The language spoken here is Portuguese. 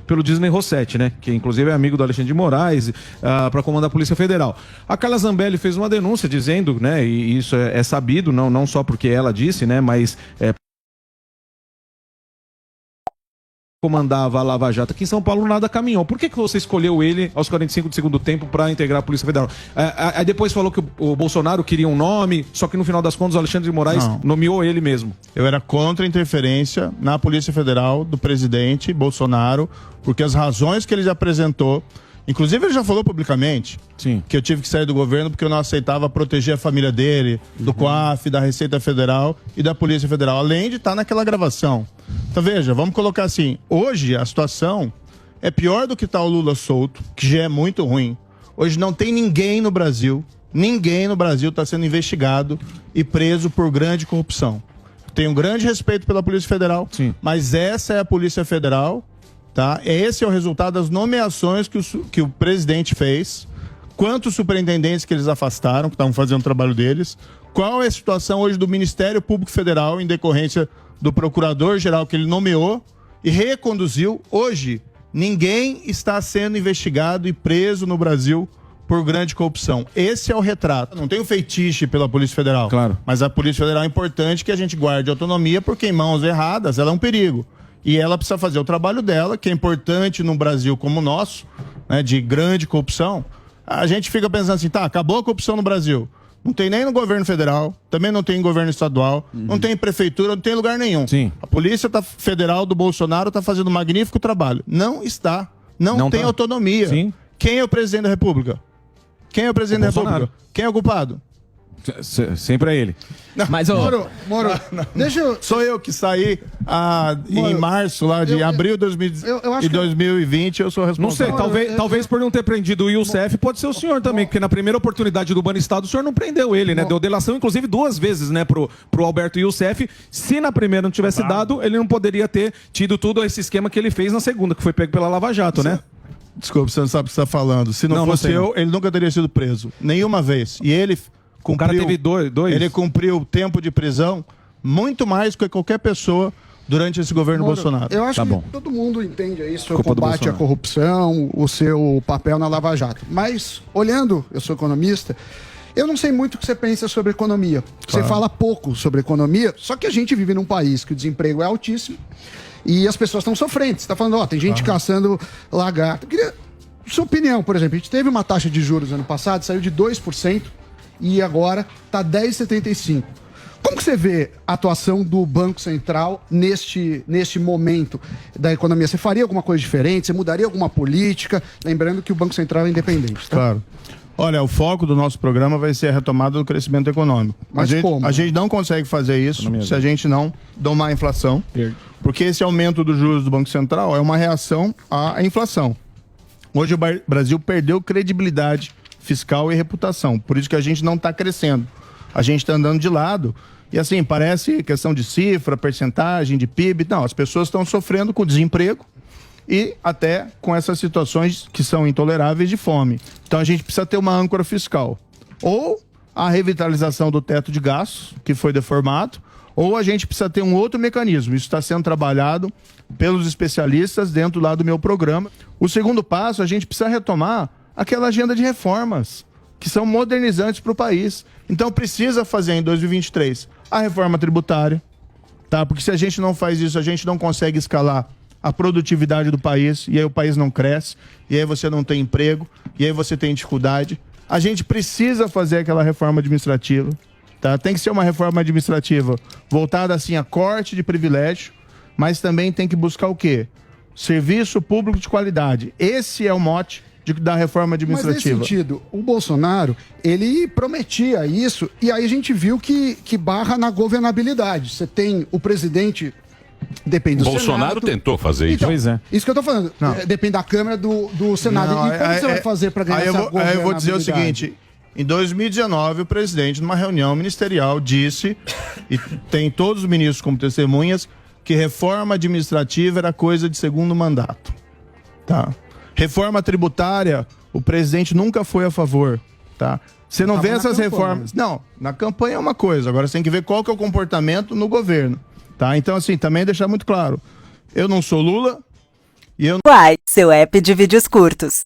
pelo Disney Rossetti, né? Que inclusive é amigo do Alexandre de Moraes, para comandar a Polícia Federal. A Carla Zambelli fez uma denúncia dizendo, né? E isso é sabido, não só porque ela disse, né? Mas comandava a Lava Jato aqui em São Paulo, nada caminhou. Por que você escolheu ele aos 45 do segundo tempo para integrar a Polícia Federal? Aí depois falou que o Bolsonaro queria um nome, só que no final das contas o Alexandre de Moraes nomeou ele mesmo. Eu era contra a interferência na Polícia Federal do presidente Bolsonaro, porque as razões que ele já apresentou, inclusive ele já falou publicamente que eu tive que sair do governo porque eu não aceitava proteger a família dele, do COAF, da Receita Federal e da Polícia Federal, além de estar naquela gravação. Então veja, vamos colocar assim, hoje a situação é pior do que tá o Lula solto, que já é muito ruim. Hoje não tem ninguém no Brasil está sendo investigado e preso por grande corrupção. Tenho um grande respeito pela Polícia Federal, mas essa é a Polícia Federal, tá? Esse é o resultado das nomeações que o presidente fez, quantos superintendentes que eles afastaram, que estavam fazendo o trabalho deles, qual é a situação hoje do Ministério Público Federal em decorrência do procurador-geral que ele nomeou e reconduziu. Hoje, ninguém está sendo investigado e preso no Brasil por grande corrupção. Esse é o retrato. Não tem um feitiço pela Polícia Federal. Claro. Mas a Polícia Federal é importante que a gente guarde autonomia, porque em mãos erradas ela é um perigo. E ela precisa fazer o trabalho dela, que é importante num Brasil como o nosso, né, de grande corrupção. A gente fica pensando assim, tá, acabou a corrupção no Brasil. Não tem nem no governo federal, também não tem em governo estadual, não tem em prefeitura, não tem em lugar nenhum. A Polícia Federal do Bolsonaro está fazendo um magnífico trabalho. Não está. Não tem autonomia. Quem é o presidente da República? Quem é o presidente da República? Quem é o culpado? Sempre é ele. Não, mas, Moro, deixa eu... Sou eu que saí em março, lá de abril de 2020, eu sou responsável. Não sei, talvez por não ter prendido o Youssef, pode ser o senhor também, porque na primeira oportunidade do Banestado o senhor não prendeu ele, né? Deu delação, inclusive, 2 vezes, né, pro Alberto Youssef. Se na primeira não tivesse dado, ele não poderia ter tido todo esse esquema que ele fez na segunda, que foi pego pela Lava Jato, né? Desculpa, você não sabe o que você está falando. Se não fosse eu, ele nunca teria sido preso. Nenhuma vez. E ele... O cara teve dois. Ele cumpriu o tempo de prisão muito mais que qualquer pessoa durante esse governo Bolsonaro. Eu acho que todo mundo entende aí o seu combate à corrupção, o seu papel na Lava Jato. Mas, olhando, eu sou economista, eu não sei muito o que você pensa sobre economia. Você fala pouco sobre economia, só que a gente vive num país que o desemprego é altíssimo e as pessoas estão sofrendo. Você está falando, tem gente caçando lagarto. Eu queria sua opinião, por exemplo. A gente teve uma taxa de juros ano passado, saiu de 2%. E agora está 10,75. Como que você vê a atuação do Banco Central neste momento da economia? Você faria alguma coisa diferente? Você mudaria alguma política? Lembrando que o Banco Central é independente. Tá? Claro. Olha, o foco do nosso programa vai ser a retomada do crescimento econômico. Mas como? A gente não consegue fazer isso se a gente não domar a inflação. Porque esse aumento dos juros do Banco Central é uma reação à inflação. Hoje o Brasil perdeu credibilidade fiscal e reputação. Por isso que a gente não está crescendo. A gente está andando de lado. E assim, parece questão de cifra, percentagem de PIB. Não, as pessoas estão sofrendo com desemprego e até com essas situações que são intoleráveis de fome. Então a gente precisa ter uma âncora fiscal. Ou a revitalização do teto de gastos, que foi deformado, ou a gente precisa ter um outro mecanismo. Isso está sendo trabalhado pelos especialistas dentro lá do meu programa. O segundo passo, a gente precisa retomar aquela agenda de reformas que são modernizantes para o país. Então precisa fazer em 2023 a reforma tributária, tá? Porque se a gente não faz isso, a gente não consegue escalar a produtividade do país, e aí o país não cresce, e aí você não tem emprego, e aí você tem dificuldade. A gente precisa fazer aquela reforma administrativa, tá? Tem que ser uma reforma administrativa voltada assim a corte de privilégio, mas também tem que buscar o quê? Serviço público de qualidade. Esse é o mote da reforma administrativa. Mas nesse sentido, o Bolsonaro, ele prometia isso e aí a gente viu que barra na governabilidade. Você tem o presidente, depende do Bolsonaro Senado. Tentou fazer isso. Então, pois é. Isso que eu tô falando. Depende da Câmara, do Senado. Não, e como você vai fazer para ganhar essa governabilidade? Aí eu vou dizer o seguinte, em 2019 o presidente, numa reunião ministerial, disse, e tem todos os ministros como testemunhas, que reforma administrativa era coisa de segundo mandato. Tá? Reforma tributária, o presidente nunca foi a favor, tá? Você não vê essas reformas... Não, na campanha é uma coisa, agora você tem que ver qual que é o comportamento no governo, tá? Então, assim, também deixar muito claro, eu não sou Lula, E eu Uai, seu app de vídeos curtos.